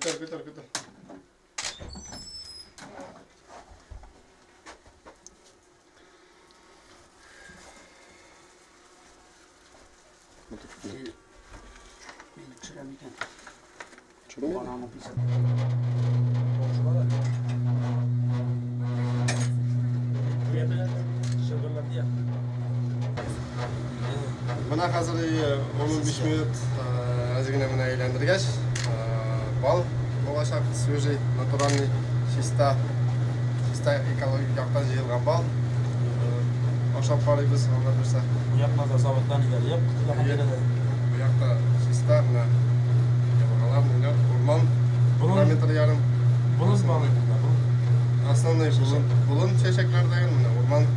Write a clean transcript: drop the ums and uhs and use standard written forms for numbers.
Көтөр. Мына қазір 15 минут әзігіне мына үйлендіргеш. Бал болашақ свежий, натуральный, чисто экологик жақтан жиылған бал. Ашап қарайбыз, алла берсе. Bu yakmada zavодтан келіп, Bu жақта чисто, мына жабырғалар, орман, километр ярым. Бұлын балы. Основной бұлын чешеклерден, орман